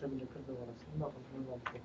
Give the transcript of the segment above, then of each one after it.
maktabiga kirdi bolasi. Bunday qilib bo'ldi.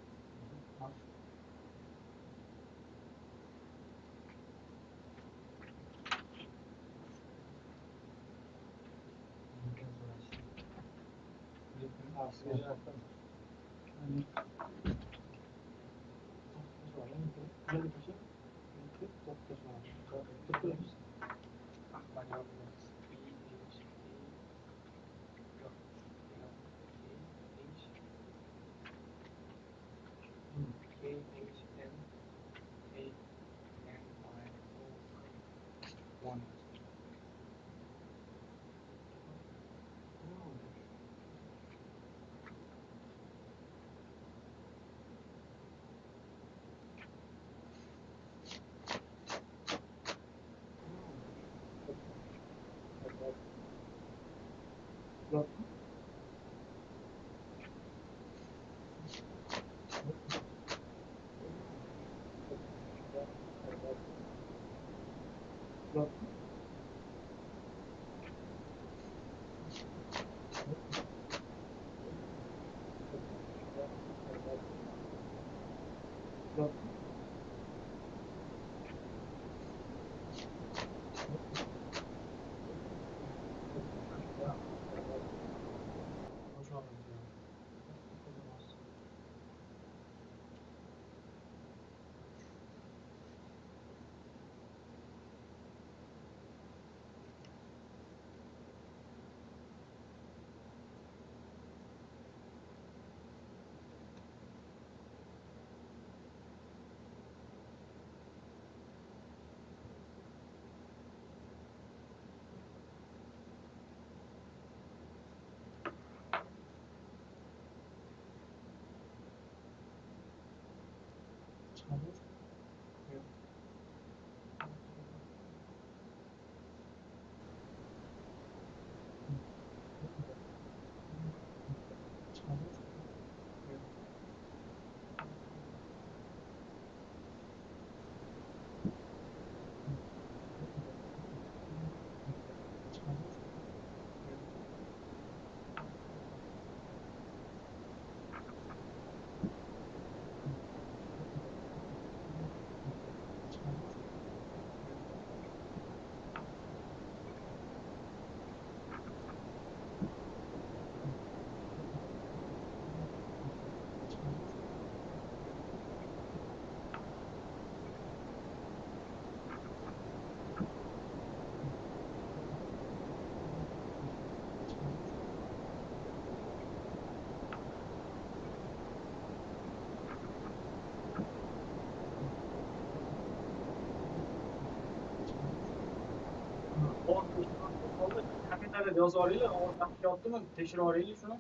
Kommentariyada yozib olinglar, ovozdan yotdimi, tekshirib olinglar shuni.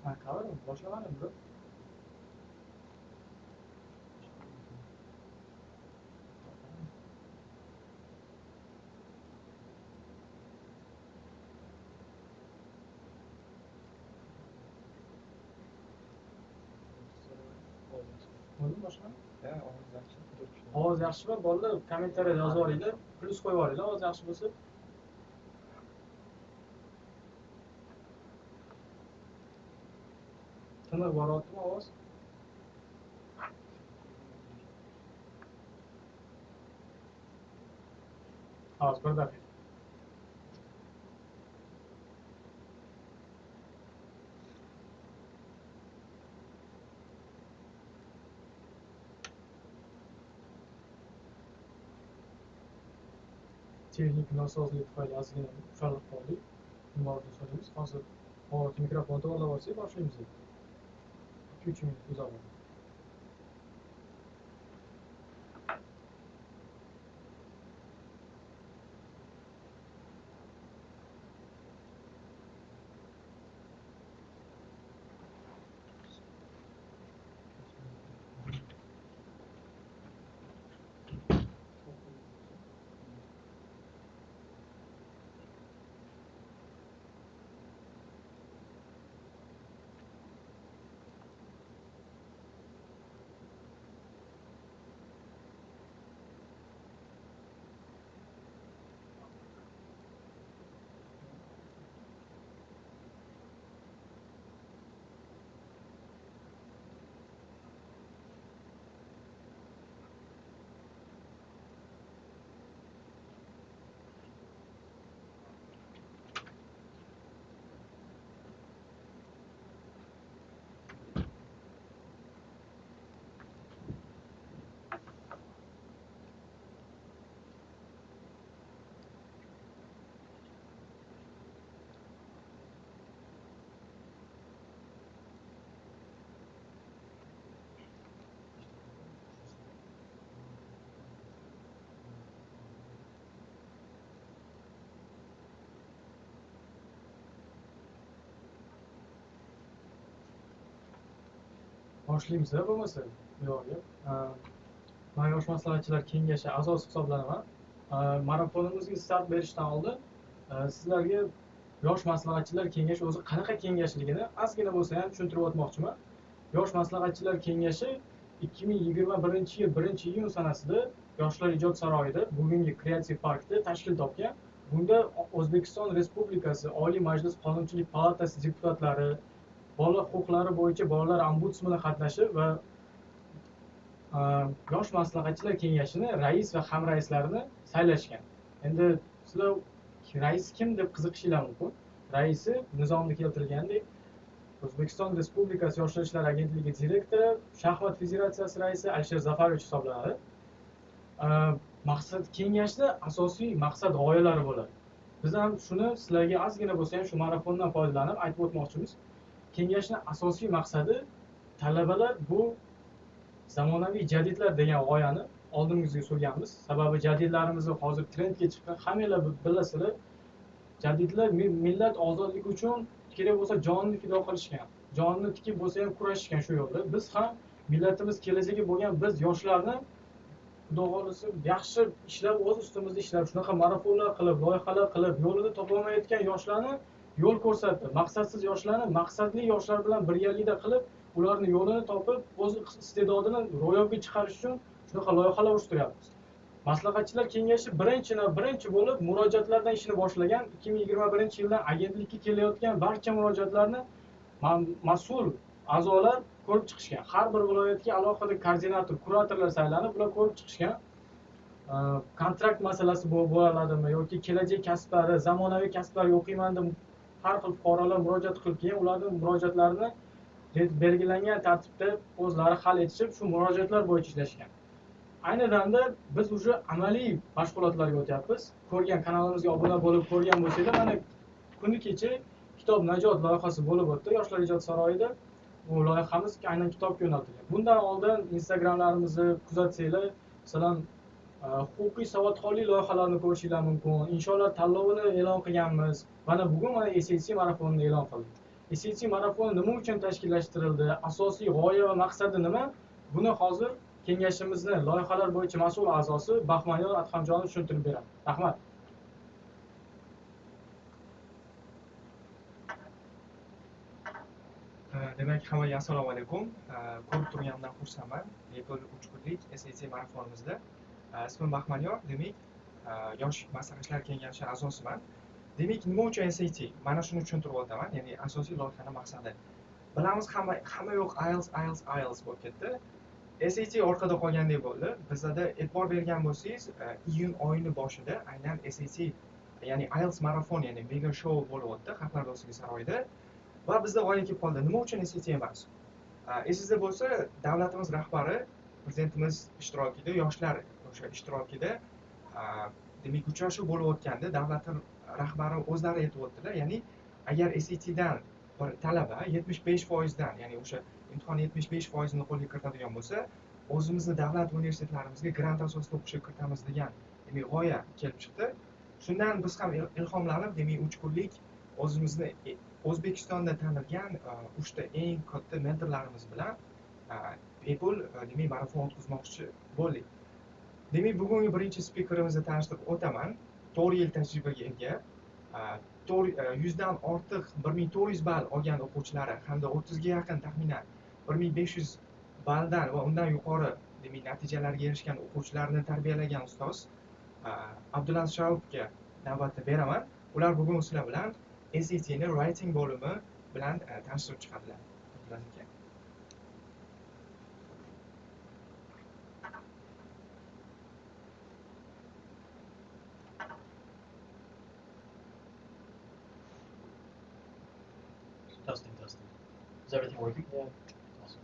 Ha, cover boshlamadim bro. Bo'ldi boshqa? Ha, ovoz yaxshi. Ovoz yaxshi bor, bolalar kommentariyada yozib olinglar, plus qo'yib olinglar, ovoz yaxshi bo'lsa. Tiniq boryaptimi ovoz? Hozir bir daqiqa. Texnik nosozlik tufayli ozgina ushalib qoldik. Nima so'raymiz? Hozir mikrofonni to'g'rilab olsak boshlaymiz. 2-3 minut uzoq. boshlaymiz bo'lmasa buyoqga. Men Yosh Maslahatchilar Kengashi a'zosi hisoblanaman. Marafonimizga start berishdan oldin sizlarga Yosh Maslahatchilar Kengashi o'zi qanaqa kengashligini ozgina bo'lsa ham tushuntirib o'tmoqchiman. Yosh Maslahatchilar Kengashi 2021-yil 1-iyun sanasida Yoshlar ijod saroyida bugungi Kreativ parkda tashkil topgan. Bunda O'zbekiston Respublikasi Oliy Majlis Qonunchilik palatasi deputatlari, bola huquqlari bo'yicha bolalar ombudsmani qatnashib va Yosh Maslahatchilar Kengashini rais va hamraislarini saylashgan. Endi sizlar rais kim deb qiziqishinglar mumkin. Raisi nizomda keltirilgandek O'zbekiston Respublikasi Yoshlar ishlari agentligi direktori, Shaxmat federatsiyasi raisi Alisher Zafarovich hisoblanadi. Maqsad kengashda asosiy maqsad g'oyalari bo'ladi. Biz ham shuni sizlarga ozgina bo'lsa ham shu marafondan foydalanib aytib o'tmoqchimiz. Kengashning asosiy maqsadi talabalar bu zamonaviy jadidlar degan g'oyani oldimizga surganmiz. Sababi jadidlarimizni hozir trendga chiqqan, hammanglar bilasizlar. Jadidlar millat ozodligi uchun kerak bo'lsa jonni fido qilishgan. Jonni tikib bo'lsa ham kurashishgan shu yo'lda. Biz ham millatimiz kelajagi bo'lgan biz yoshlarni xudo xohlasa yaxshi ishlab, o'z ustimizda ishlab, shunaqa marafonlar qilib, loyihalar qilib, yo'lini topolmayotgan yoshlarni yo'l ko'rsatdi. Maqsadsiz yoshlarni maqsadli yoshlar bilan birgalikda qilib, ularni yo'lini topib, o'z iste'dodini ro'yobga chiqarish uchun shunaqa loyihalar uyushtiryapmiz. Maslahatchilar Kengashi birinchi bo'lib murojaatlardan ishini boshlagan. 2021-yildan agentlikka kelayotgan barcha murojaatlarni mas'ul a'zolar ko'rib chiqishgan. Har bir viloyatga alohida koordinator, kuratorlar saylanib, ular ko'rib chiqishgan. Kontrakt masalasi bo'ladimi yoki kelajak kasblari, zamonaviy kasblarga o'qiyman deb har xil fuqarolar murojaat qilib kelgan, ularning murojaatlarini belgilangan tartibda o'zlari hal etishib, shu murojaatlar bo'yicha ishlashgan. Ayni damda biz уже amaliy mashg'ulotlarga o'tyapmiz. Ko'rgan kanalimizga obuna bo'lib ko'rgan bo'lsanglar, mana kuni kecha kitob najot loyihasi bo'lib o'tdi Yoshlar ijod saroyida. Bu loyihamiz aynan kitobga yo'naltirilgan. Bundan oldin Instagramlarimizni kuzatsanglar, masalan, huquqiy savodxonlik loyihalarini ko'rishinglar mumkin. Inshaalloh tanlovini e'lon qilganmiz. Mana bugun SAT marafonini e'lon qildik. SAT marafoni nima uchun tashkillashtirildi? Asosiy g'oya va maqsadi nima? Buni hozir kengashimizni loyihalar bo'yicha mas'ul a'zosi Baxmanyor Adhamjonov tushuntirib beradi. Rahmat. Demak, hammaga assalomu alaykum. Ko'rib turganimdan xursandman. Bepul 3 kunlik SAT marafonimizda. Ismim Baxmanyor, demak, Yosh Maslahatchilar Kengashi a'zosiman. Demak, nima uchun SAT? Mana shuni tushuntirib o'taman, ya'ni asosiy loyihaning maqsadi. Bilamiz, hamma yo'q IELTS bo'lib ketdi. SAT orqada qolgandek bo'ldi. Bizda e'tibor bergan bo'lsangiz, iyun oyining boshida aynan SAT, ya'ni IELTS marafon, ya'ni mega show bo'lib o'tdi Xalqlar do'stligi saroyida. Va bizda g'oya kelib qoldi. Nima uchun SAT emas? Esingizda bo'lsa, davlatimiz rahbari, prezidentimiz ishtirokida, yoshlar o'sha ishtirokida demak uchrashuv bo'lib o'tganda davlat rahbari o'zlari aytib o'tdilar. Ya'ni agar SATdan bir talaba 75% dan, ya'ni o'sha imtihon 75% ni qo'lga kiritadigan bo'lsa, o'zimizni davlat universitetlarimizga grant asosida o'qishga kiritamiz degan demak g'oya kelib chiqdi. Shundan biz ham ilhomlanib, demak 3 kunlik o'zimizni O'zbekistonda tanilgan 3 ta eng katta mentorlarimiz bilan bepul demak marafon o'tkazmoqchi bo'ldik. Demak, bugungi birinchi spikerimizni tanishtirib o'taman. 4 yil tajribaga ega, 100 dan ortiq 1400 ball olgan o'quvchilari hamda 30 ga yaqin taxminan 1500 balldan va undan yuqori demak natijalarga erishgan o'quvchilarni tarbiyalagan ustoz Abdulaziz Sharopovga navbatni beraman. Ular bugun sizlar bilan SAT ni writing bo'limi bilan tanishtirib chiqadilar. Abdulaziz aka. Testing. Is everything working? Yeah. Awesome.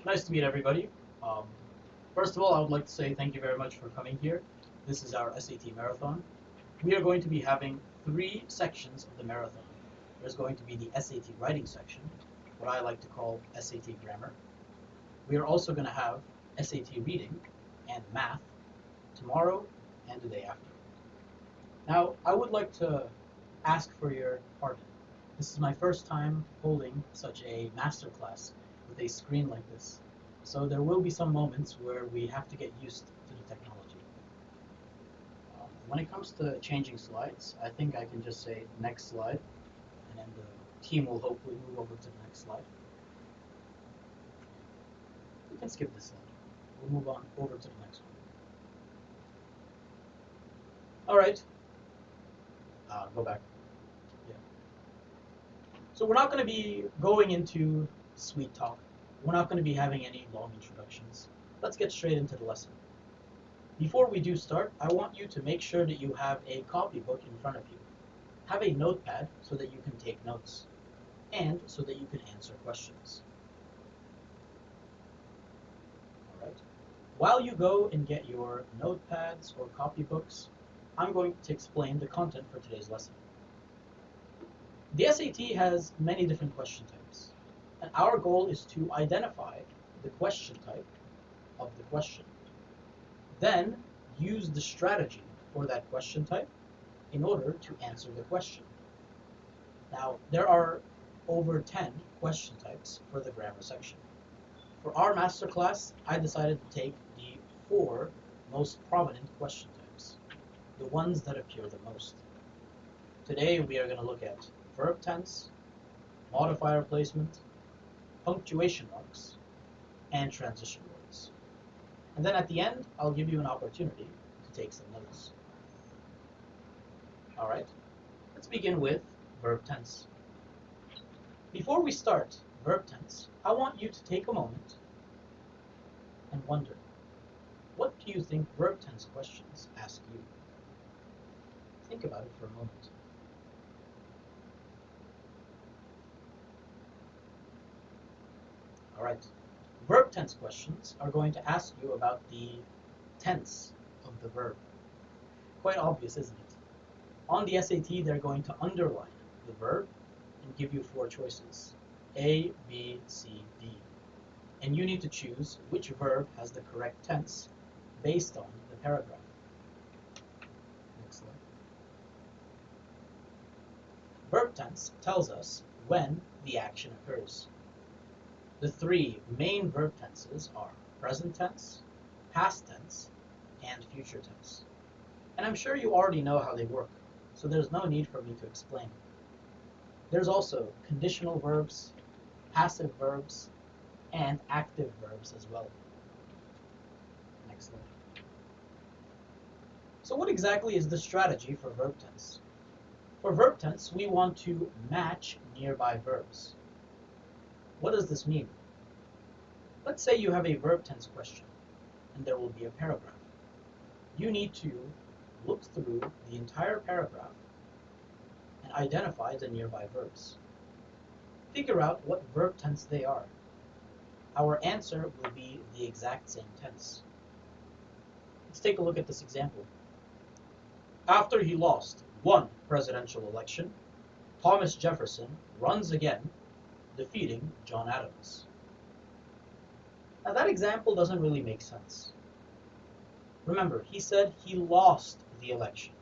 Nice to meet everybody. First of all, I would like to say thank you very much for coming here. This is our SAT marathon. We are going to be having 3 sections of the marathon. There's going to be the SAT writing section, what I like to call SAT grammar. We are also going to have SAT reading and math tomorrow and the day after. Now, I would like to ask for your pardon. This is my first time holding such a masterclass with a screen like this. So there will be some moments where we have to get used to the technology. When it comes to changing slides, I think I can just say next slide, and then the team will hopefully move over to the next slide. We can skip this slide. We'll move on over to the next one. All right. Go back. Yeah. So we're not going to be going into sweet talk. We're not going to be having any long introductions. Let's get straight into the lesson. Before we do start, I want you to make sure that you have a copybook in front of you. Have a notepad so that you can take notes, and so that you can answer questions. All right. While you go and get your notepads or copybooks, I'm going to explain the content for today's lesson. The SAT has many different question types, and our goal is to identify the question type of the question, then use the strategy for that question type in order to answer the question. Now, there are over 10 question types for the grammar section. For our masterclass, I decided to take the 4 most prominent question types, the ones that appear the most. Today we are going to look at verb tense, modifier placement, punctuation marks, and transition words. And then at the end, I'll give you an opportunity to take some notes. All right, let's begin with verb tense. Before we start verb tense, I want you to take a moment and wonder, what do you think verb tense questions ask you? Think about it for a moment. All right, verb tense questions are going to ask you about the tense of the verb. Quite obvious, isn't it? On the SAT, they're going to underline the verb and give you 4 choices, A, B, C, D. And you need to choose which verb has the correct tense based on the paragraph. Next slide. Verb tense tells us when the action occurs. The 3 main verb tenses are present tense, past tense, and future tense. And I'm sure you already know how they work, so there's no need for me to explain. There's also conditional verbs, passive verbs, and active verbs as well. Next slide. So what exactly is the strategy for verb tense? For verb tense, we want to match nearby verbs. What does this mean? Let's say you have a verb tense question, and there will be a paragraph. You need to look through the entire paragraph and identify the nearby verbs. Figure out what verb tense they are. Our answer will be the exact same tense. Let's take a look at this example. After he lost one presidential election, Thomas Jefferson runs again, defeating John Adams. Now that example doesn't really make sense. Remember, he said he lost the election.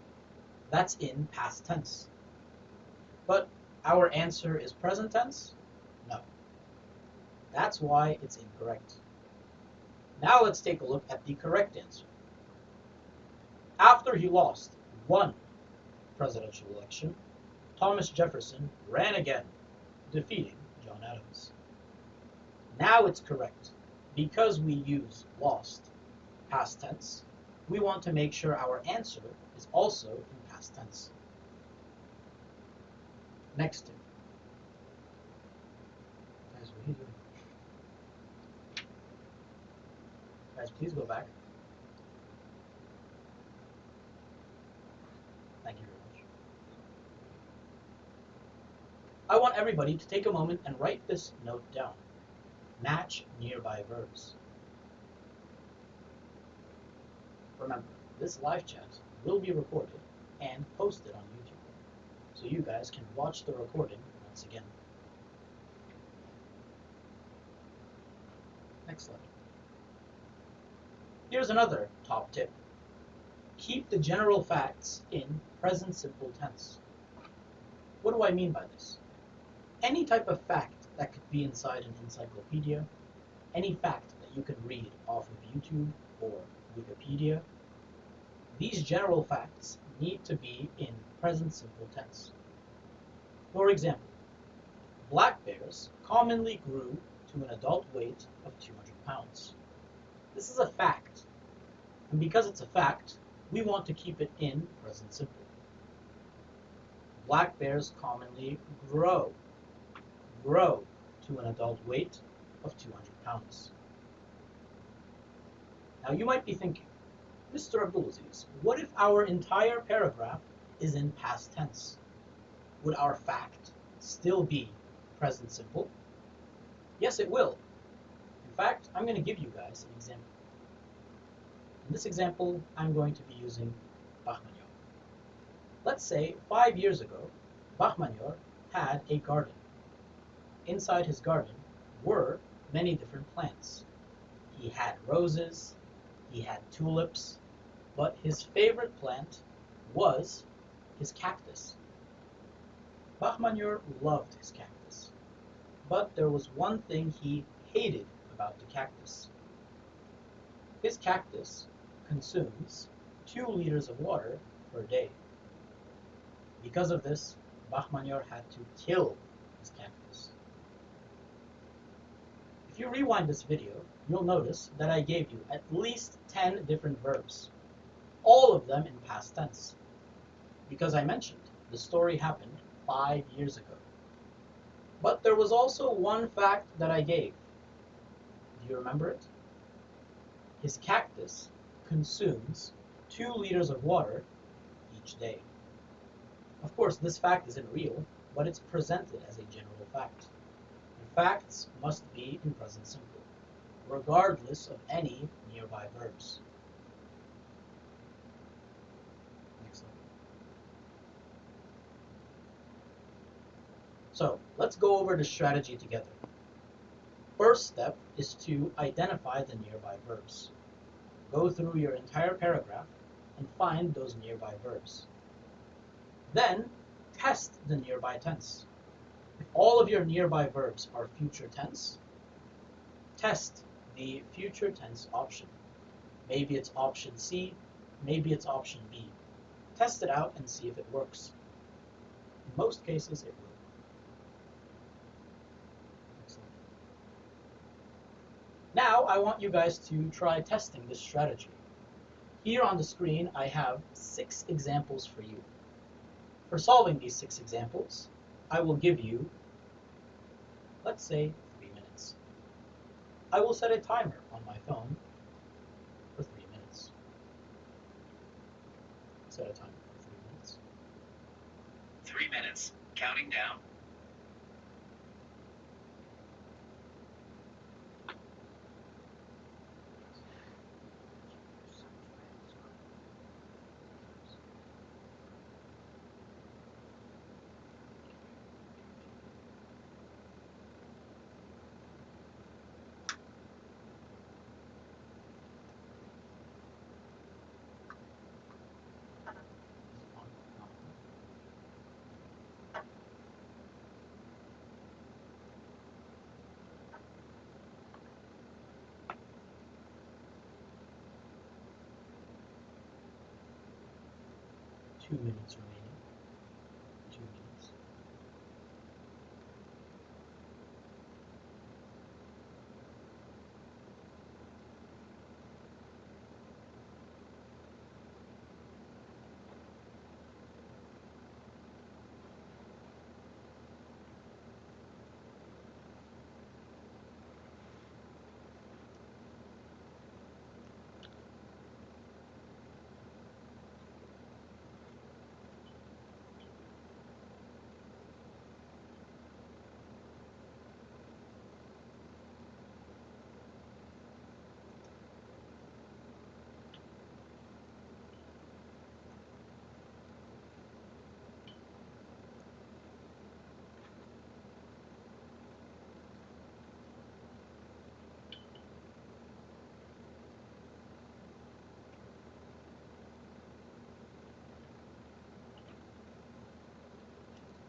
That's in past tense. But our answer is present tense? No. That's why it's incorrect. Now let's take a look at the correct answer. After he lost one presidential election, Thomas Jefferson ran again, defeating John Adams. Now it's correct. Because we use lost past tense, we want to make sure our answer is also in past tense. Next tip. Guys, what are you doing? Guys, please go back. Thank you very much. I want everybody to take a moment and write this note down. Match nearby verbs. Remember, this live chat will be recorded and posted on YouTube, so you guys can watch the recording once again. Next slide. Here's another top tip. Keep the general facts in present simple tense. What do I mean by this? Any type of fact that could be inside an encyclopedia, any fact that you can read off of YouTube or Wikipedia. These general facts need to be in present simple tense. For example, black bears commonly grew to an adult weight of 200 pounds. This is a fact, and because it's a fact, we want to keep it in present simple. Black bears commonly grow to an adult weight of 200 pounds. Now you might be thinking, Mr. Abdulaziz, what if our entire paragraph is in past tense? Would our fact still be present simple? Yes, it will. In fact, I'm going to give you guys an example. In this example, I'm going to be using Bahmanyor. Let's say 5 years ago, Bahmanyor had a garden. Inside his garden were many different plants. He had roses, he had tulips, but his favorite plant was his cactus. Bahmanyor loved his cactus, but there was one thing he hated about the cactus. His cactus consumes 2 liters of water per day. Because of this, Bahmanyor had to kill his cactus. If you rewind this video, you'll notice that I gave you at least 10 different verbs, all of them in past tense, because I mentioned the story happened 5 years ago. But there was also one fact that I gave. Do you remember it? His cactus consumes 2 liters of water each day. Of course, this fact isn't real, but it's presented as a general fact. And facts must be in present simple, regardless of any nearby verbs. Next slide. So, let's go over the strategy together. First step is to identify the nearby verbs. Go through your entire paragraph and find those nearby verbs. Then, test the nearby tense. If all of your nearby verbs are future tense, test the future tense option. Maybe it's option C, maybe it's option B. Test it out and see if it works. In most cases, it will. Now, I want you guys to try testing this strategy. Here on the screen, I have 6 examples for you. For solving these 6 examples, I will give you, let's say, 3 minutes. I will set a timer on my phone for 3 minutes. Set a timer for 3 minutes. 3 minutes, counting down. Two minutes remaining. 2 minutes.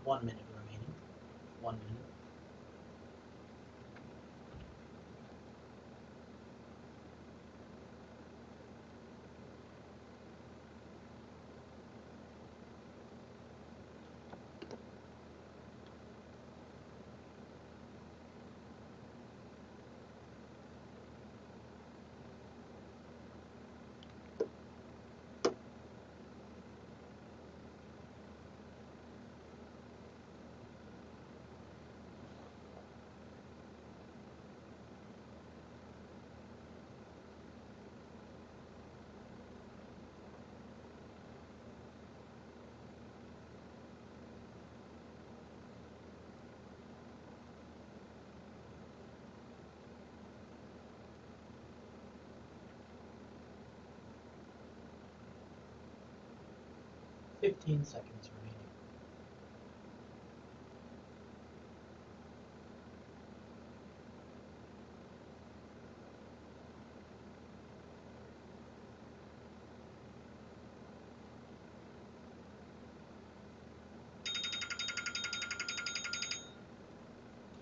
One minute remaining. 1 minute. 15 seconds remaining.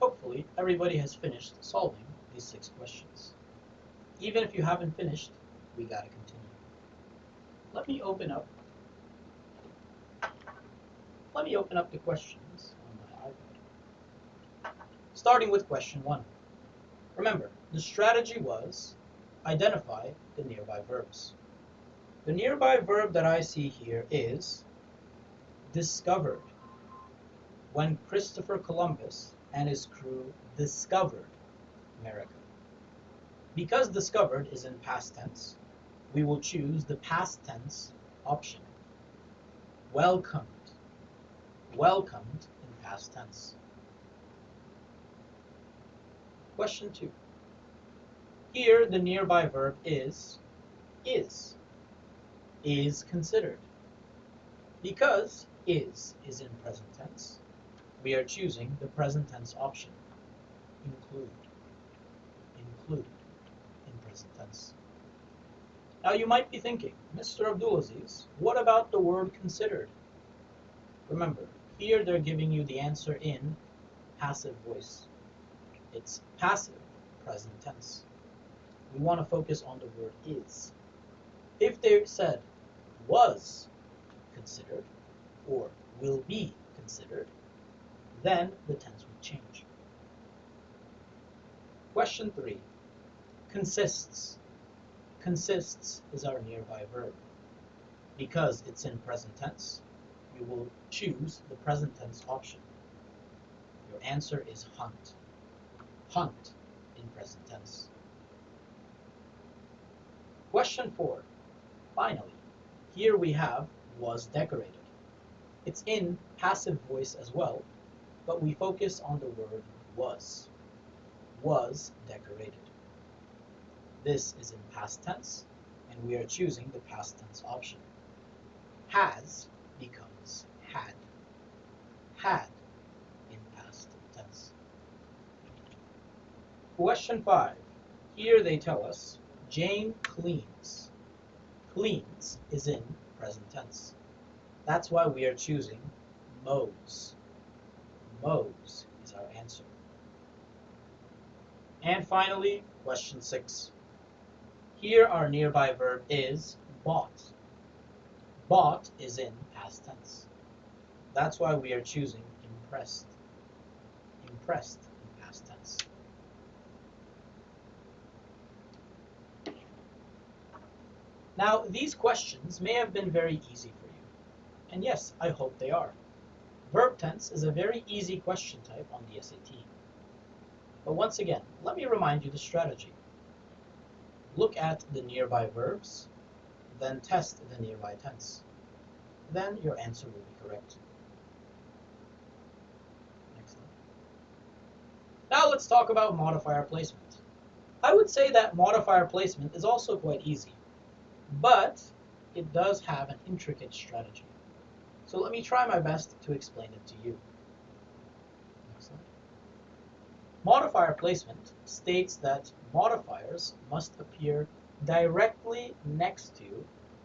Hopefully, everybody has finished solving these 6 questions. Even if you haven't finished, we gotta continue. Let me open up the questions on my iPad. Starting with question 1. Remember, the strategy was identify the nearby verbs. The nearby verb that I see here is discovered. When Christopher Columbus and his crew discovered America. Because discovered is in past tense, we will choose the past tense option. Welcomed. Welcomed in past tense. Question 2. Here the nearby verb is considered. Because is in present tense, we are choosing the present tense option. Include in present tense. Now you might be thinking, Mr. Abdulaziz, what about the word considered? Remember, here they're giving you the answer in passive voice. It's passive present tense. We want to focus on the word is. If they said was considered or will be considered, then the tense would change. Question 3. Consists. Consists is our nearby verb. Because it's in present tense, we will choose the present tense option. Your answer is hunt. Hunt in present tense. Question 4. Finally, here we have was decorated. It's in passive voice as well, but we focus on the word was. Was decorated. This is in past tense, and we are choosing the past tense option. Has becomes had. Had in past tense. Question 5. Here they tell us Jane cleans. Cleans is in present tense. That's why we are choosing mows. Mows is our answer. And finally, question 6. Here our nearby verb is bought. Bought is in past tense. That's why we are choosing impressed. Impressed in past tense. Now, these questions may have been very easy for you. And yes, I hope they are. Verb tense is a very easy question type on the SAT. But once again, let me remind you the strategy. Look at the nearby verbs, then test the nearby tense. Then your answer will be correct. Excellent. Now let's talk about modifier placement. I would say that modifier placement is also quite easy, but it does have an intricate strategy. So let me try my best to explain it to you. Excellent. Modifier placement states that modifiers must appear directly next to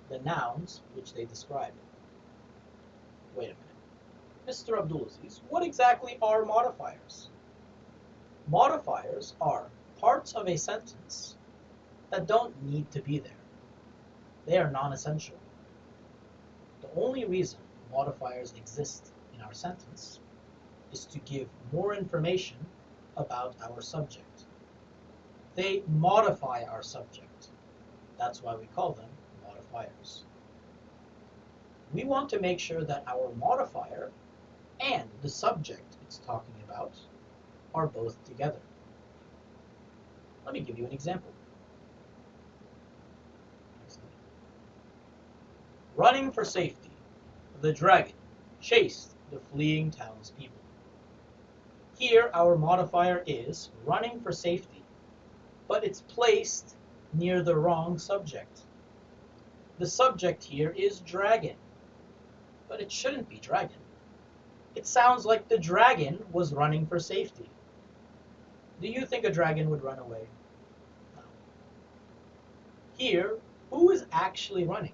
the nouns which they describe. Wait a minute. Mr. Abdulaziz, what exactly are modifiers? Modifiers are parts of a sentence that don't need to be there. They are non-essential. The only reason modifiers exist in our sentence is to give more information about our subject. They modify our subject. That's why we call them modifiers. We want to make sure that our modifier and the subject it's talking about are both together. Let me give you an example. Running for safety, the dragon chased the fleeing townspeople. Here our modifier is running for safety, but it's placed near the wrong subject. The subject here is dragon. but it shouldn't be dragon. It sounds like the dragon was running for safety. Do you think a dragon would run away? No. Here, who is actually running?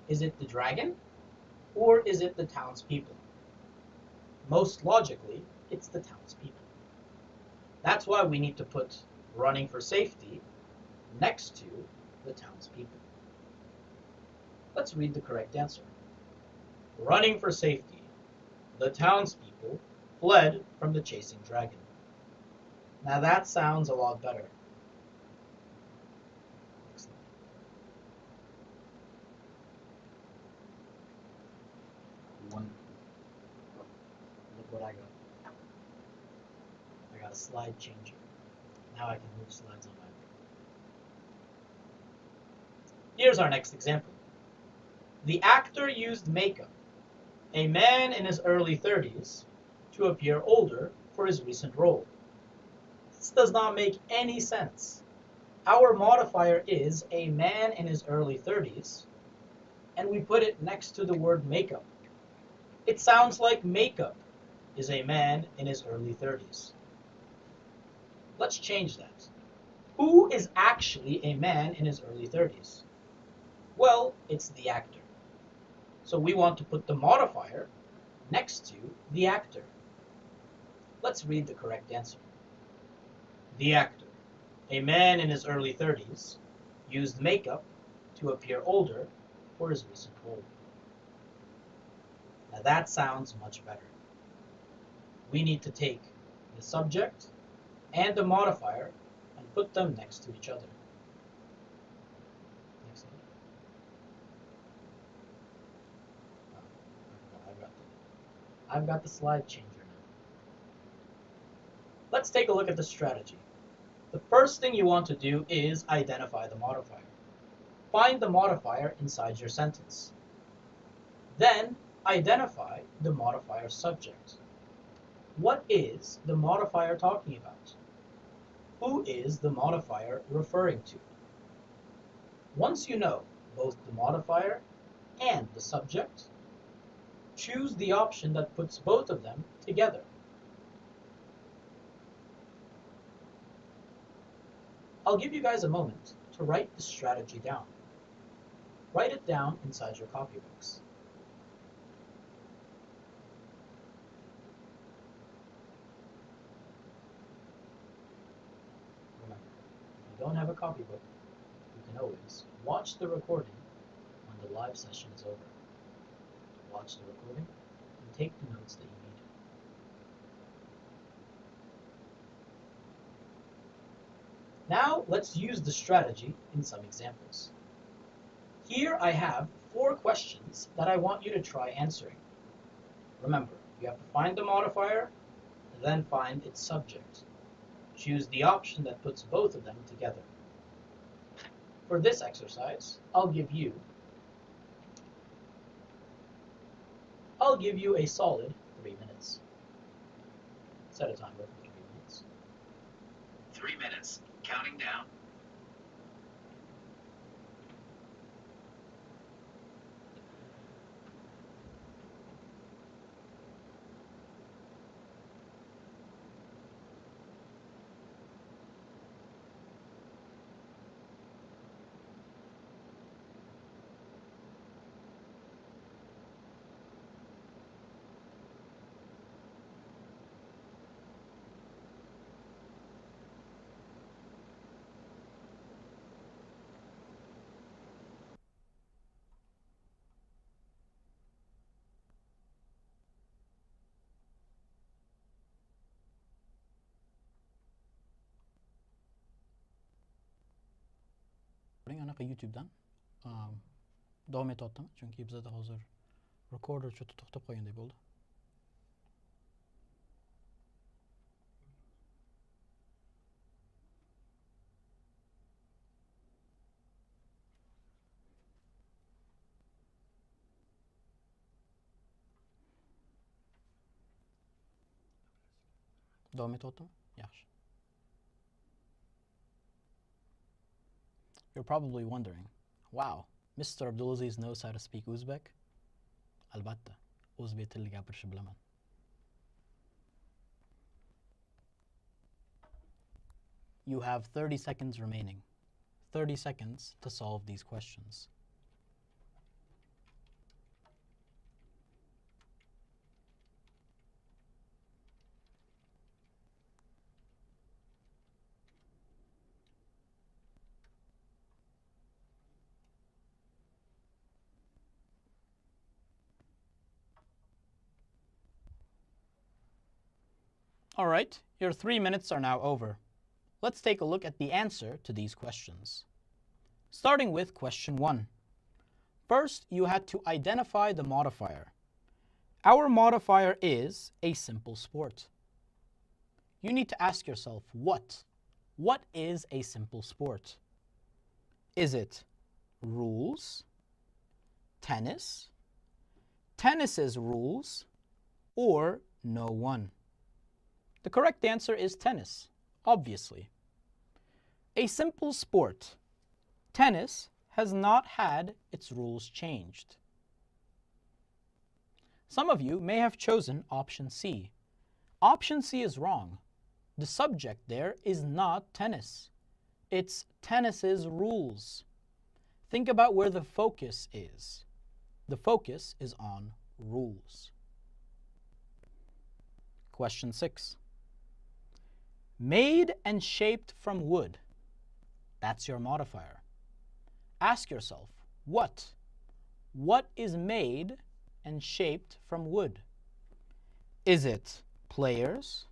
Is it the dragon or is it the townspeople? Most logically, it's the townspeople. That's why we need to put running for safety next to the townspeople. Let's read the correct answer. Running for safety, the townspeople fled from the chasing dragon. Now that sounds a lot better. Look what I got. I got a slide changer. Now I can move slides on my own. Here's our next example. The actor used makeup, a man in his early 30s, to appear older for his recent role. This does not make any sense. Our modifier is a man in his early 30s, and we put it next to the word makeup. It sounds like makeup is a man in his early 30s. Let's change that. Who is actually a man in his early 30s? Well, it's the actor. So we want to put the modifier next to the actor. Let's read the correct answer. The actor, a man in his early 30s, used makeup to appear older for his recent role. Now that sounds much better. We need to take the subject and the modifier and put them next to each other. Next slide. I've got the slide changer now. Let's take a look at the strategy. The first thing you want to do is identify the modifier. Find the modifier inside your sentence. Then identify the modifier subject. What is the modifier talking about? Who is the modifier referring to? Once you know both the modifier and the subject, choose the option that puts both of them together. I'll give you guys a moment to write the strategy down. Write it down inside your copybooks. Remember, if you don't have a copybook, you can always watch the recording when the live session is over. Watch the recording and take the notes that you need. Now let's use the strategy in some examples. Here I have 4 questions that I want you to try answering. Remember, you have to find the modifier, then find its subject. Choose the option that puts both of them together. For this exercise, I'll give you a solid 3 minutes. Set a timer for 3 minutes. 3 minutes. Counting down. anaqa YouTube'dan davom etyaptimi, chunki bizda hozir recorder to'xtab qolgandek bo'ldi. Davom etyaptimi? Yaxshi. You're probably wondering, wow, Mr. Abdulaziz knows how to speak Uzbek? Albatta, o'zbek tilida gapirishni bilaman. You have 30 seconds remaining. 30 seconds to solve these questions. All right, your 3 minutes are now over. Let's take a look at the answer to these questions. Starting with question 1. First, you had to identify the modifier. Our modifier is a simple sport. You need to ask yourself, what? What is a simple sport? Is it rules, tennis, tennis's rules, or no one? The correct answer is tennis, obviously. A simple sport. Tennis has not had its rules changed. Some of you may have chosen option C. Option C is wrong. The subject there is not tennis. It's tennis's rules. Think about where the focus is. The focus is on rules. Question 6. Made and shaped from wood. That's your modifier. Ask yourself, what? What is made and shaped from wood? Is it players,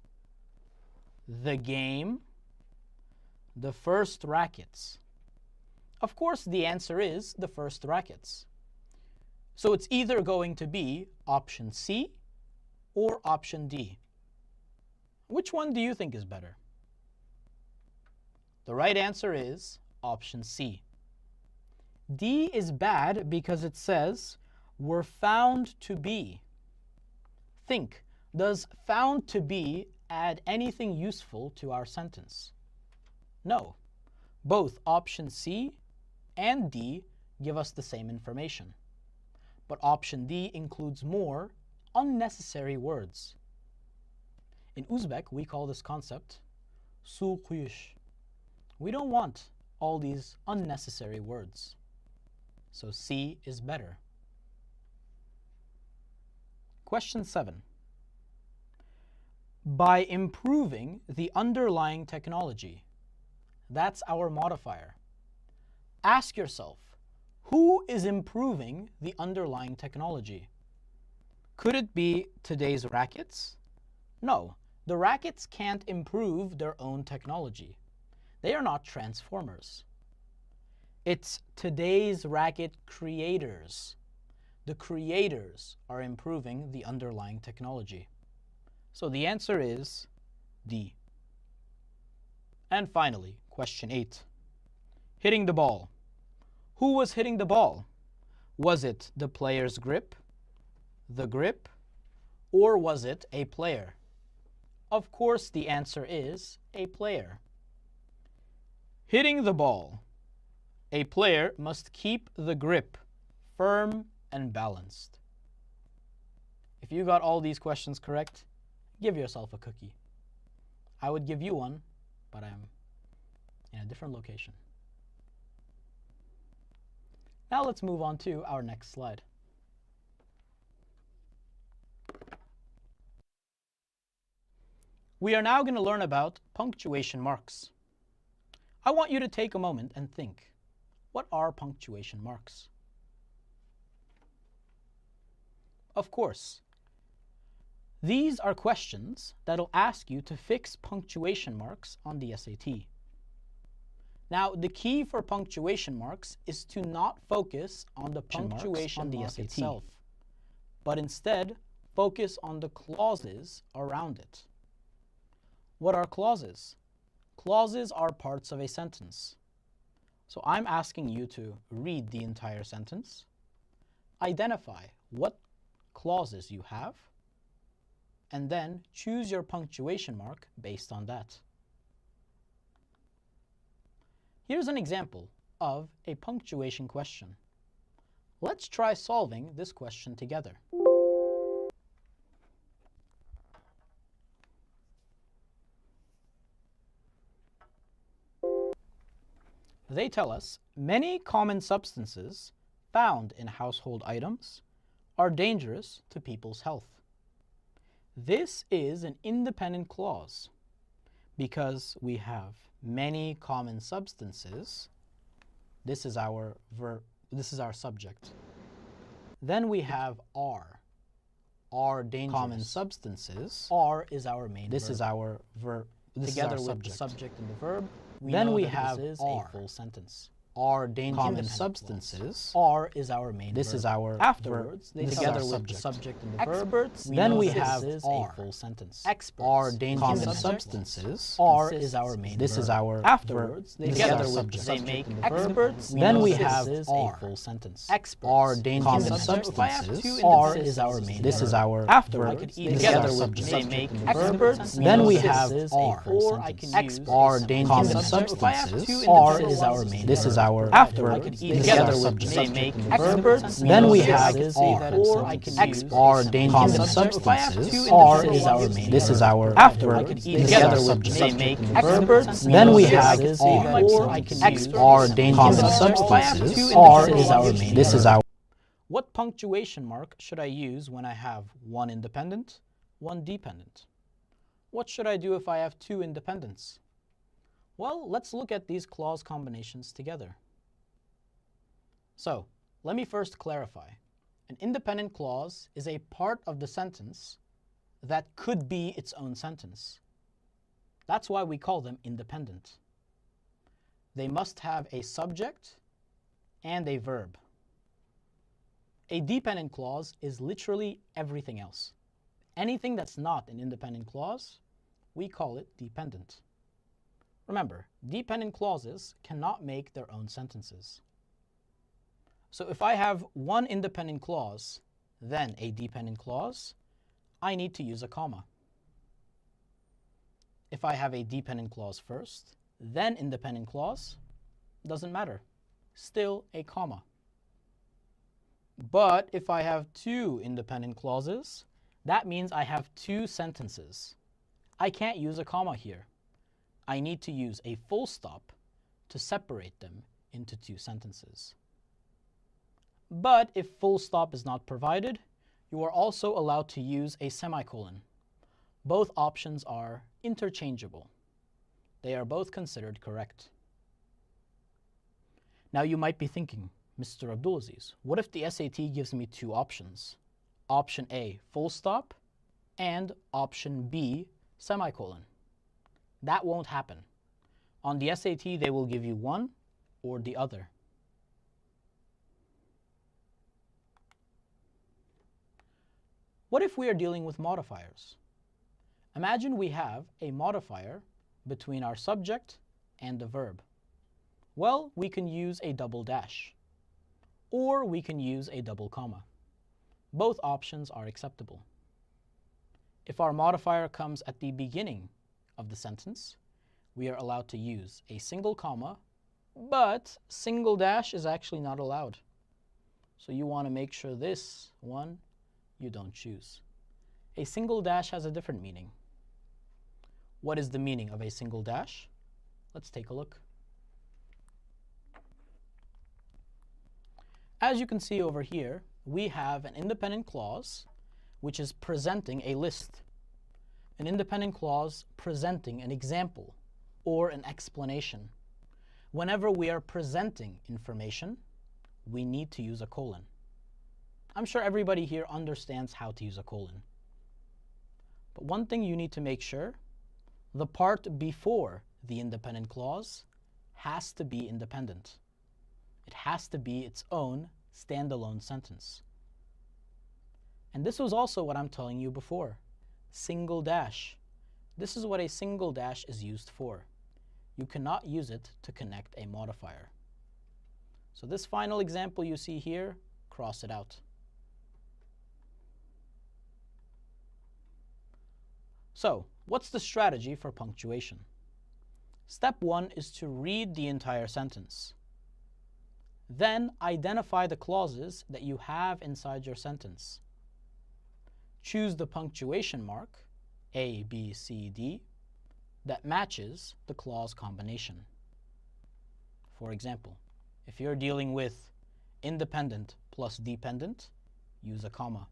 the game, the first rackets? Of course, the answer is the first rackets. So it's either going to be option C or option D. Which one do you think is better? The right answer is option C. D is bad because it says were found to be. Think, does found to be add anything useful to our sentence? No. Both option C and D give us the same information. But option D includes more unnecessary words. In Uzbek, we call this concept su quyush. We don't want all these unnecessary words. So C is better. Question 7. By improving the underlying technology. That's our modifier. Ask yourself, who is improving the underlying technology? Could it be today's rackets? No, the rackets can't improve their own technology. They are not transformers. It's today's racket creators. The creators are improving the underlying technology. So the answer is D. And finally, question 8. Hitting the ball. Who was hitting the ball? Was it the player's grip, the grip, or was it a player? Of course, the answer is a player. Hitting the ball. A player must keep the grip firm and balanced. If you got all these questions correct, give yourself a cookie. I would give you one, but I'm in a different location. Now let's move on to our next slide. We are now going to learn about punctuation marks. I want you to take a moment and think, what are punctuation marks? Of course, these are questions that'll ask you to fix punctuation marks on the SAT. Now, the key for punctuation marks is to not focus on the punctuation mark itself, but instead focus on the clauses around it. What are clauses? Clauses are parts of a sentence. So I'm asking you to read the entire sentence, identify what clauses you have, and then choose your punctuation mark based on that. Here's an example of a punctuation question. Let's try solving this question together. They tell us many common substances found in household items are dangerous to people's health. This is an independent clause because we have many common substances. This is our verb, this is our subject. Then we have are dangerous. Common substances. Are is our main verb. This is our verb. Together with the subject and the verb. Then we have this is a full sentence. Are dangerous. Common substances. Are is our main This verb. is our Afterwards, verb. together with Subject. the subject and the verb. Experts. Then we know have this is a a full sentence. Experts. Are dangerous. Common substances. substances. Are is our main This verb. is our Afterwards, verb. together This is our with the subject. subject They make and the verb. experts. Then know we this have is a are. full sentence. Experts. Are dangerous. Common substances. substances. Are is our main This verb. is our Afterwards, verb. together This is our with the subject. subject They make and the verb. experts. Then know we this have is are. full Or I can sentence. use Are a dangerous common substances. substances. Are Are is our main This verb. is our Afterwards, verb. together with the subject. subject They make and the verb. experts. Then we know have this is are. Or I can use Are dangerous common substances. Are is our main This verb. is our Afterwards, verb. together with the They subject make and the verb. experts. Then know we this have is are. Or I can use are dangerous substances. Are is our main. This is our. What punctuation mark should I use when I have one independent, one dependent? What should I do if I have two independents? Well, let's look at these clause combinations together. So, let me first clarify. An independent clause is a part of the sentence that could be its own sentence. That's why we call them independent. They must have a subject and a verb. A dependent clause is literally everything else. Anything that's not an independent clause, we call it dependent. Remember, dependent clauses cannot make their own sentences. So if I have one independent clause, then a dependent clause, I need to use a comma. If I have a dependent clause first, then independent clause, doesn't matter, still a comma. But if I have two independent clauses, that means I have two sentences. I can't use a comma here. I need to use a full stop to separate them into two sentences. But if full stop is not provided, you are also allowed to use a semicolon. Both options are interchangeable. They are both considered correct. Now you might be thinking, Mr. Abdulaziz, what if the SAT gives me two options? Option A, full stop, and option B, semicolon. That won't happen. On the SAT, they will give you one or the other. What if we are dealing with modifiers? Imagine we have a modifier between our subject and the verb. Well, we can use a double dash, or we can use a double comma. Both options are acceptable. If our modifier comes at the beginning of the sentence, we are allowed to use a single comma, but single dash is actually not allowed. So you want to make sure this one you don't choose. A single dash has a different meaning. What is the meaning of a single dash? Let's take a look. As you can see over here, we have an independent clause which is presenting a list. An independent clause presenting an example or an explanation. Whenever we are presenting information, we need to use a colon. I'm sure everybody here understands how to use a colon. But one thing you need to make sure, the part before the independent clause has to be independent. It has to be its own standalone sentence. And this was also what I'm telling you before. Single dash. This is what a single dash is used for. You cannot use it to connect a modifier. So this final example you see here, cross it out. So, what's the strategy for punctuation? Step 1 is to read the entire sentence. Then identify the clauses that you have inside your sentence. Choose the punctuation mark, A, B, C, D, that matches the clause combination. For example, if you're dealing with independent plus dependent, use a comma.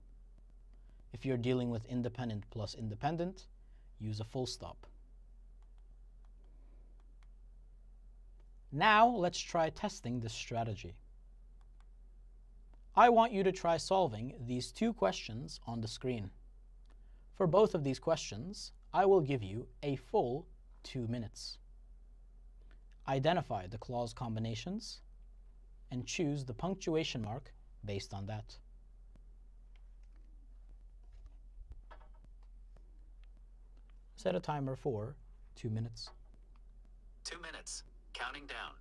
If you're dealing with independent plus independent, use a full stop. Now let's try testing this strategy. I want you to try solving these two questions on the screen. For both of these questions, I will give you a full 2 minutes. Identify the clause combinations and choose the punctuation mark based on that. Set a timer for 2 minutes. 2 minutes. Counting down.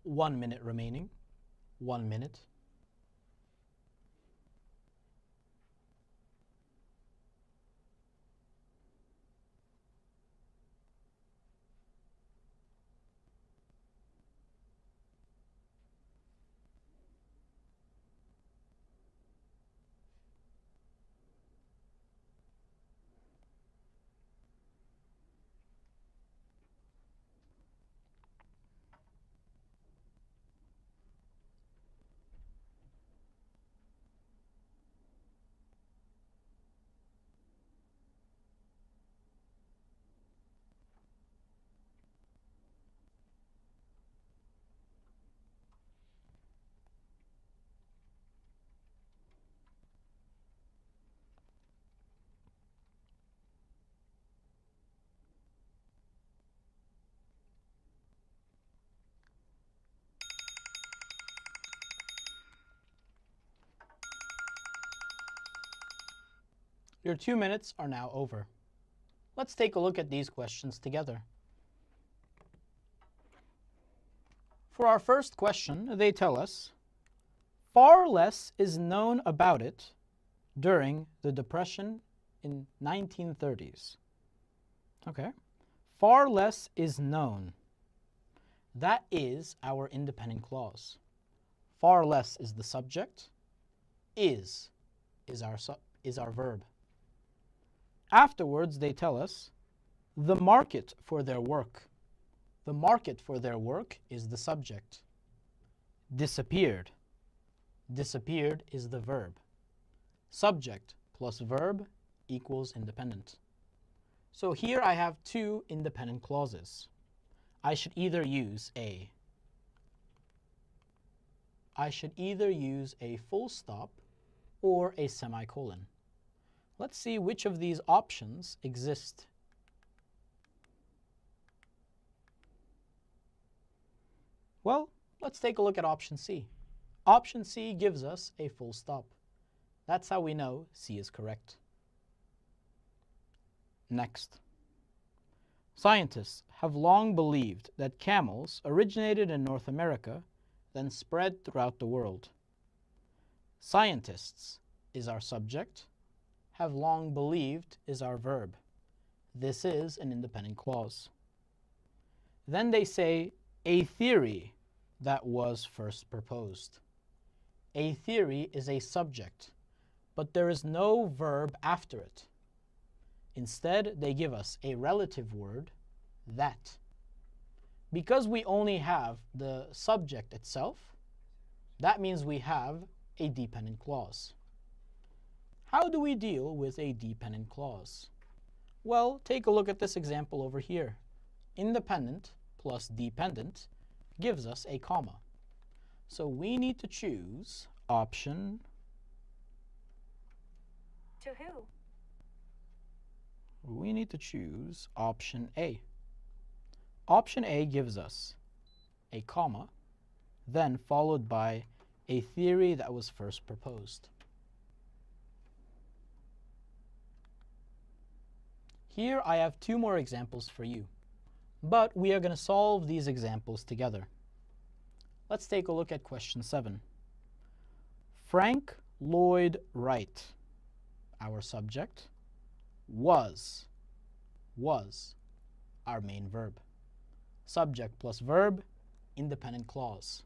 One minute remaining. 1 minute. Your 2 minutes are now over. Let's take a look at these questions together. For our first question, they tell us, far less is known about it during the Depression in 1930s. Okay. Far less is known. That is our independent clause. Far less is the subject. Is our verb. Afterwards, they tell us the market for their work. The market for their work is the subject. Disappeared. Disappeared is the verb. Subject plus verb equals independent. So here I have two independent clauses. I should either use a full stop or a semicolon. Let's see which of these options exist. Well, let's take a look at option C. Option C gives us a full stop. That's how we know C is correct. Next. Scientists have long believed that camels originated in North America, then spread throughout the world. Scientists is our subject. Have long believed is our verb. This is an independent clause. Then they say a theory that was first proposed. A theory is a subject, but there is no verb after it. Instead, they give us a relative word, that. Because we only have the subject itself, that means we have a dependent clause. How do we deal with a dependent clause? Well, take a look at this example over here. Independent plus dependent gives us a comma. So we need to choose option. To who? We need to choose option A. Option A gives us a comma, then followed by a theory that was first proposed. Here I have two more examples for you, but we are going to solve these examples together. Let's take a look at question 7. Frank Lloyd Wright, our subject, was our main verb. Subject plus verb, independent clause.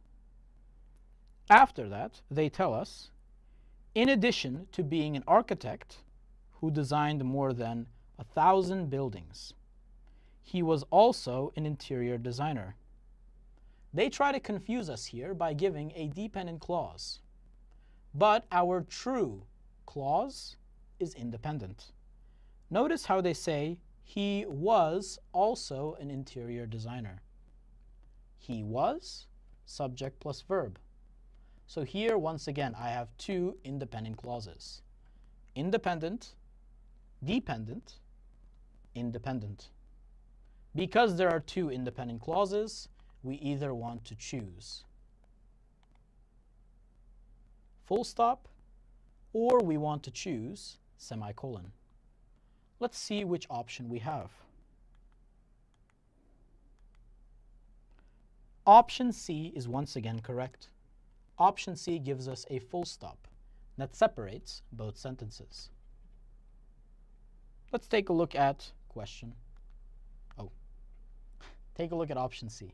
After that, they tell us, in addition to being an architect who designed more than 1,000 buildings, he was also an interior designer. They try to confuse us here by giving a dependent clause, but our true clause is independent. Notice how they say he was also an interior designer. He was, subject plus verb. So here, once again, I have two independent clauses. Independent, dependent, independent. Because there are two independent clauses, we either want to choose full stop or we want to choose semicolon. Let's see which option we have. Option C is once again correct. Option C gives us a full stop that separates both sentences. Let's take a look at take a look at option C.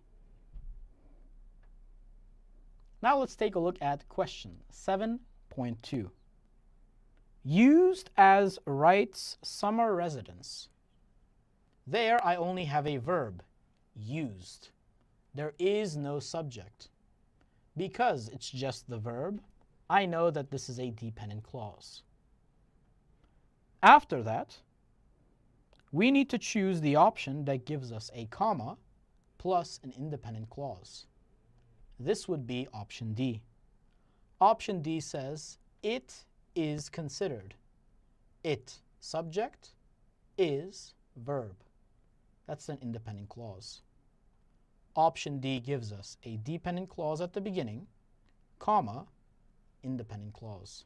Now let's take a look at question 7.2. Used as Wright's summer residence. There I only have a verb, used. There is no subject. Because it's just the verb, I know that this is a dependent clause. After that, we need to choose the option that gives us a comma plus an independent clause. This would be option D. Option D says, it is considered. It, subject, is, verb. That's an independent clause. Option D gives us a dependent clause at the beginning, comma, independent clause.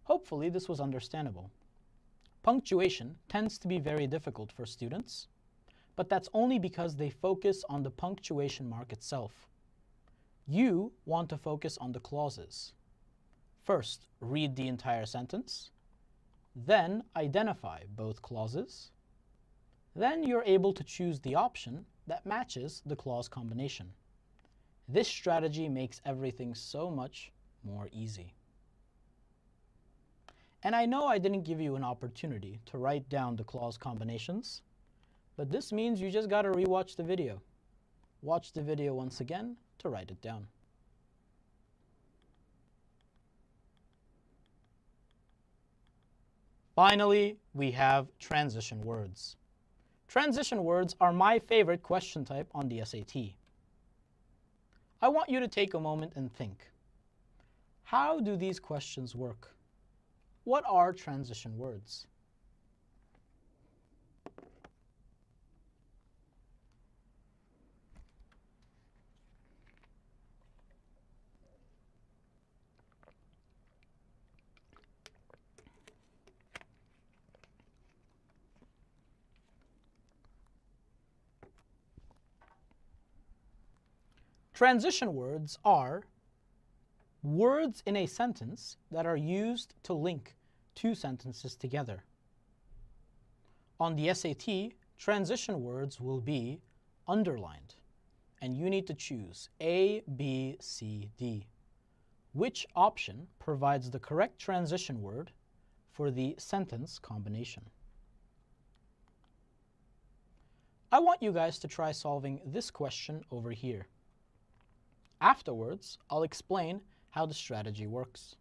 Hopefully this was understandable. Punctuation tends to be very difficult for students, but that's only because they focus on the punctuation mark itself. You want to focus on the clauses. First, read the entire sentence, then identify both clauses, then you're able to choose the option that matches the clause combination. This strategy makes everything so much more easy. And I know I didn't give you an opportunity to write down the clause combinations, but this means you just got to rewatch the video. Watch the video once again to write it down. Finally, we have transition words. Transition words are my favorite question type on the SAT. I want you to take a moment and think. How do these questions work? What are transition words? Transition words are words in a sentence that are used to link two sentences together. On the SAT, transition words will be underlined, and you need to choose A, B, C, D. Which option provides the correct transition word for the sentence combination? I want you guys to try solving this question over here. Afterwards, I'll explain how the strategy works.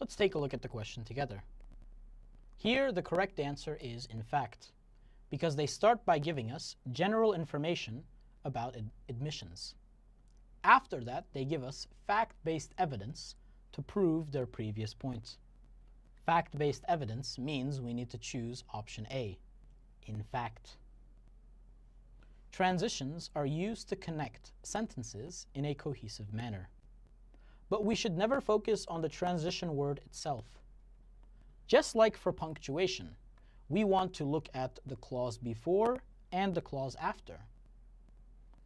Let's take a look at the question together. Here, the correct answer is in fact, because they start by giving us general information about admissions. After that, they give us fact-based evidence to prove their previous point. Fact-based evidence means we need to choose option A, in fact. Transitions are used to connect sentences in a cohesive manner. But we should never focus on the transition word itself. Just like for punctuation, we want to look at the clause before and the clause after.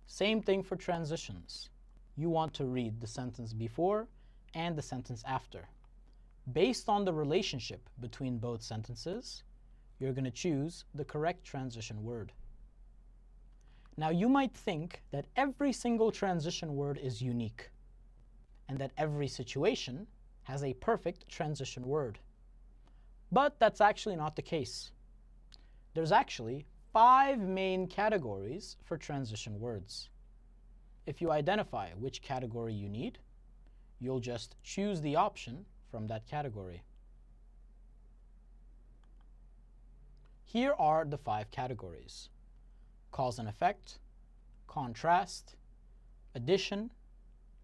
Same thing for transitions. You want to read the sentence before and the sentence after. Based on the relationship between both sentences, you're going to choose the correct transition word. Now you might think that every single transition word is unique, and that every situation has a perfect transition word. But that's actually not the case. There's actually 5 main categories for transition words. If you identify which category you need, you'll just choose the option from that category. Here are the 5 categories: cause and effect, contrast, addition,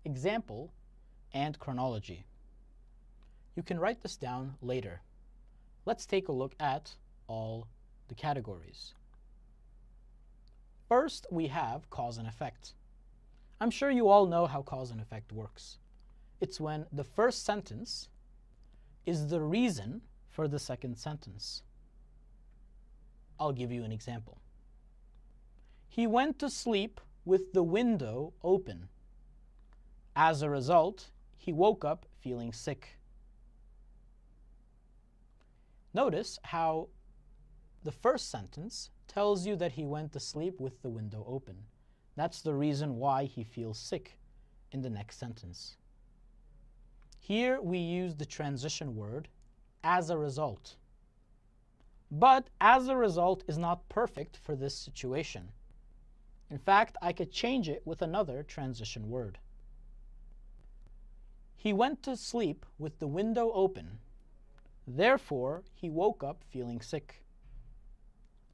example, and chronology. You can write this down later. Let's take a look at all the categories. First, we have cause and effect. I'm sure you all know how cause and effect works. It's when the first sentence is the reason for the second sentence. I'll give you an example. He went to sleep with the window open. As a result, he woke up feeling sick. Notice how the first sentence tells you that he went to sleep with the window open. That's the reason why he feels sick in the next sentence. Here we use the transition word as a result. But as a result is not perfect for this situation. In fact, I could change it with another transition word. He went to sleep with the window open. Therefore, he woke up feeling sick.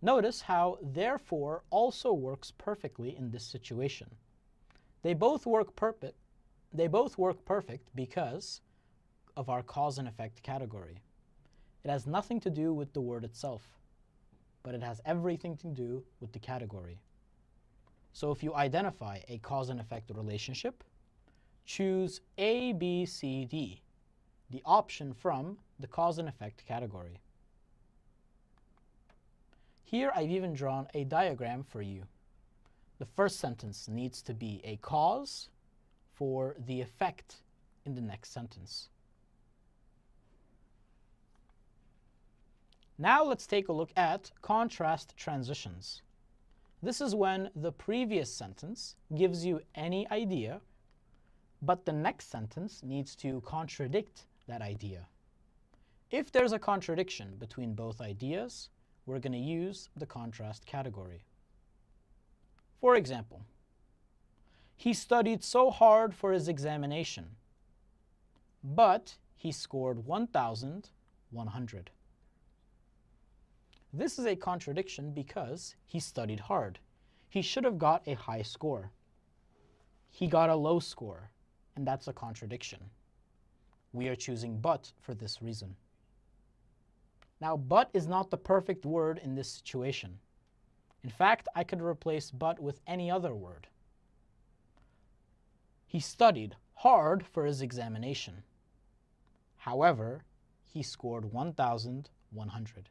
Notice how therefore also works perfectly in this situation. They both work perfect because of our cause and effect category. It has nothing to do with the word itself, but it has everything to do with the category. So if you identify a cause and effect relationship, choose A, B, C, D, the option from the cause and effect category. Here I've even drawn a diagram for you. The first sentence needs to be a cause for the effect in the next sentence. Now let's take a look at contrast transitions. This is when the previous sentence gives you any idea, but the next sentence needs to contradict that idea. If there's a contradiction between both ideas, we're going to use the contrast category. For example, he studied so hard for his examination, but he scored 1,100. This is a contradiction because he studied hard. He should have got a high score. He got a low score, and that's a contradiction. We are choosing but for this reason. Now, but is not the perfect word in this situation. In fact, I could replace but with any other word. He studied hard for his examination. However, he scored 1,100.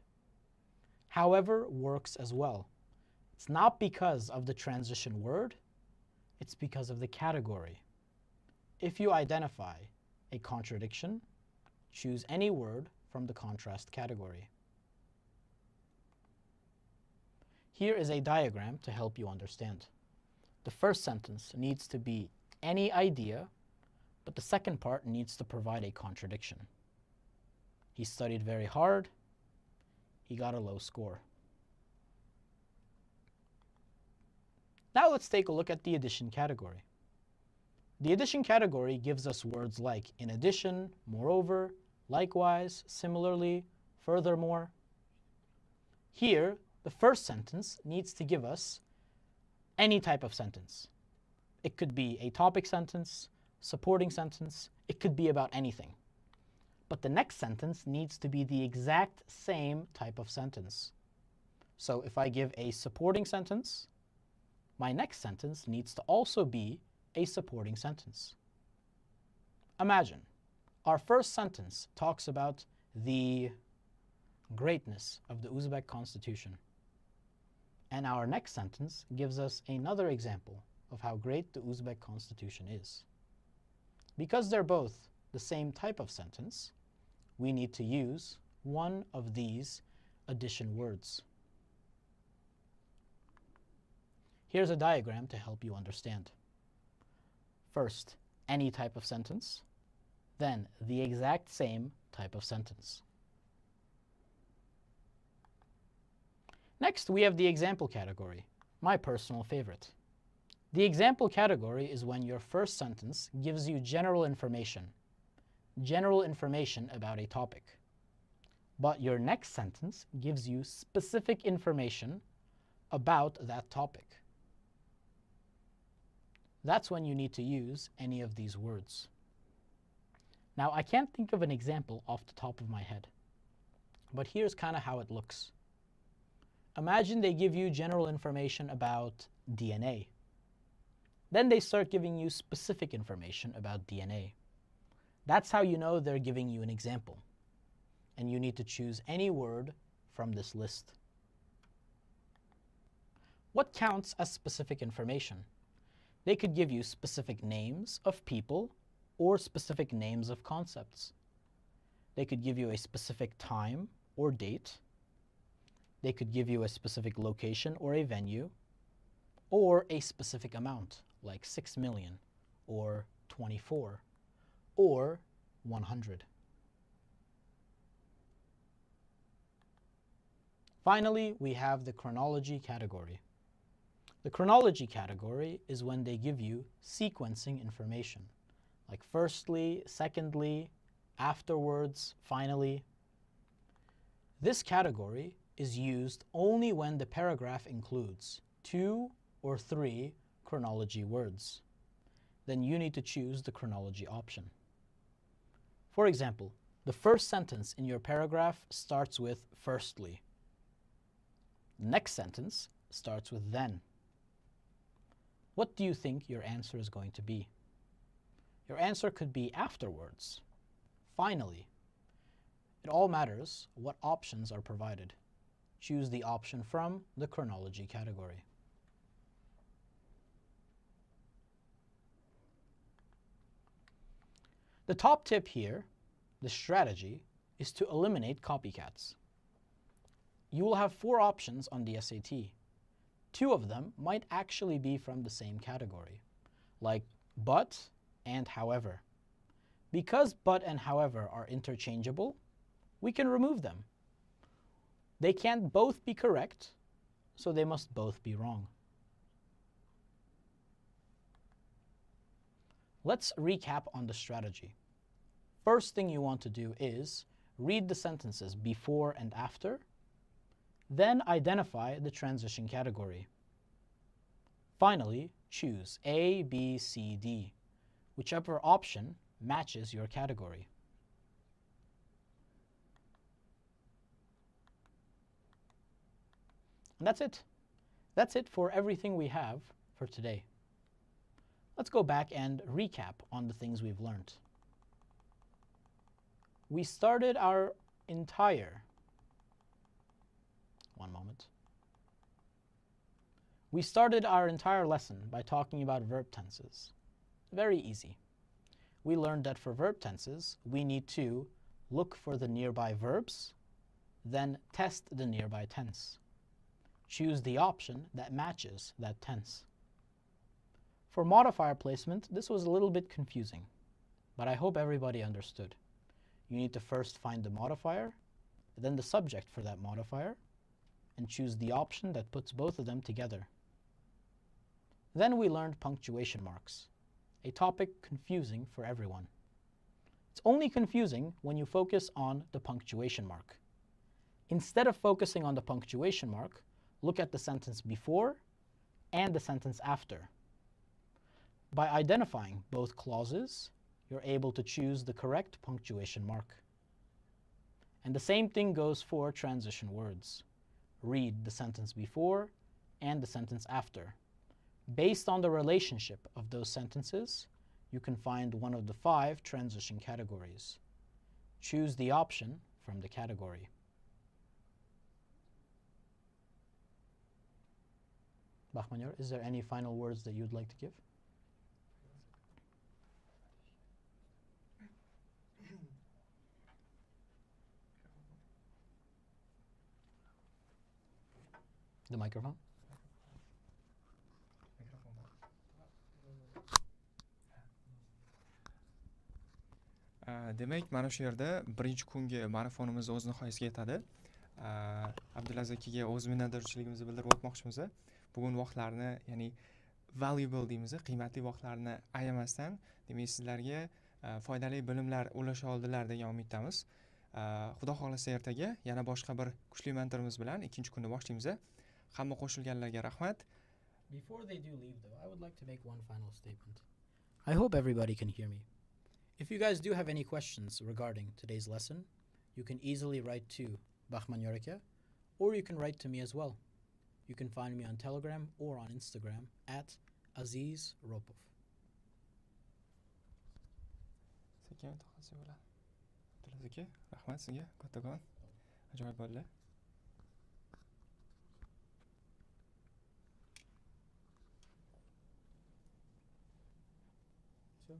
However works as well. It's not because of the transition word, it's because of the category. If you identify a contradiction, choose any word from the contrast category. Here is a diagram to help you understand. The first sentence needs to be any idea, but the second part needs to provide a contradiction. He studied very hard. He got a low score. Now let's take a look at the addition category. The addition category gives us words like in addition, moreover, likewise, similarly, furthermore. Here, the first sentence needs to give us any type of sentence. It could be a topic sentence, supporting sentence, it could be about anything. But the next sentence needs to be the exact same type of sentence. So if I give a supporting sentence, my next sentence needs to also be a supporting sentence. Imagine, our first sentence talks about the greatness of the Uzbek constitution. And our next sentence gives us another example of how great the Uzbek constitution is. Because they're both the same type of sentence, we need to use one of these addition words. Here's a diagram to help you understand. First, any type of sentence, then the exact same type of sentence. Next, we have the example category, my personal favorite. The example category is when your first sentence gives you general information about a topic. But your next sentence gives you specific information about that topic. That's when you need to use any of these words. Now, I can't think of an example off the top of my head, but here's kind of how it looks. Imagine they give you general information about DNA. Then they start giving you specific information about DNA. That's how you know they're giving you an example. And you need to choose any word from this list. What counts as specific information? They could give you specific names of people or specific names of concepts. They could give you a specific time or date. They could give you a specific location or a venue, or a specific amount, like 6 million, or 24, or 100. Finally, we have the chronology category. The chronology category is when they give you sequencing information, like firstly, secondly, afterwards, finally. This category is used only when the paragraph includes 2 or 3 chronology words. Then you need to choose the chronology option. For example, the first sentence in your paragraph starts with firstly. The next sentence starts with then. What do you think your answer is going to be? Your answer could be afterwards, finally. It all matters what options are provided. Choose the option from the chronology category. The top tip here, the strategy, is to eliminate copycats. You will have 4 options on the SAT. 2 of them might actually be from the same category, like but and however. Because but and however are interchangeable, we can remove them. They can't both be correct, so they must both be wrong. Let's recap on the strategy. First thing you want to do is read the sentences before and after, then identify the transition category. Finally, choose A, B, C, D, whichever option matches your category. And that's it. That's it for everything we have for today. Let's go back and recap on the things we've learned. We started our entire 100% moment. We started our entire lesson by talking about verb tenses. Very easy. We learned that for verb tenses, we need to look for the nearby verbs, then test the nearby tense. Choose the option that matches that tense. For modifier placement, this was a little bit confusing, but I hope everybody understood. You need to first find the modifier, then the subject for that modifier, and choose the option that puts both of them together. Then we learned punctuation marks, a topic confusing for everyone. It's only confusing when you focus on the punctuation mark. Instead of focusing on the punctuation mark, look at the sentence before and the sentence after. By identifying both clauses, you're able to choose the correct punctuation mark. And the same thing goes for transition words. Read the sentence before and the sentence after. Based on the relationship of those sentences, you can find one of the 5 transition categories. Choose the option from the category. Bahmanyor, is there any final words that you'd like to give? The microphone? Demak, mana shu yerda birinchi kungi marafonimiz o'z nihoyasiga yetadi. Abdulaziz akaga o'z minnatdorchiligimizni bildirib o'tmoqchimiz. Bugun vaqtlarni, ya'ni valuable deymiz, qiymatli vaqtlarni ayamasdan, demak sizlarga foydali bilimlar ulasha oldilar degan umiddamiz. Xudo xolasa ertaga yana boshqa bir kuchli mentorimiz bilan ikkinchi kunni boshlaymiz. Hamma qo'shilganlarga rahmat. Before they do leave though, I would like to make one final statement. I hope everybody can hear me. If you guys do have any questions regarding today's lesson, you can easily write to Bahmanyor, or you can write to me as well. You can find me on Telegram or on Instagram at Aziz Ropov. Abdulaziz aka, rahmat sizga, kattakon. Ajoyib bo'ldi. So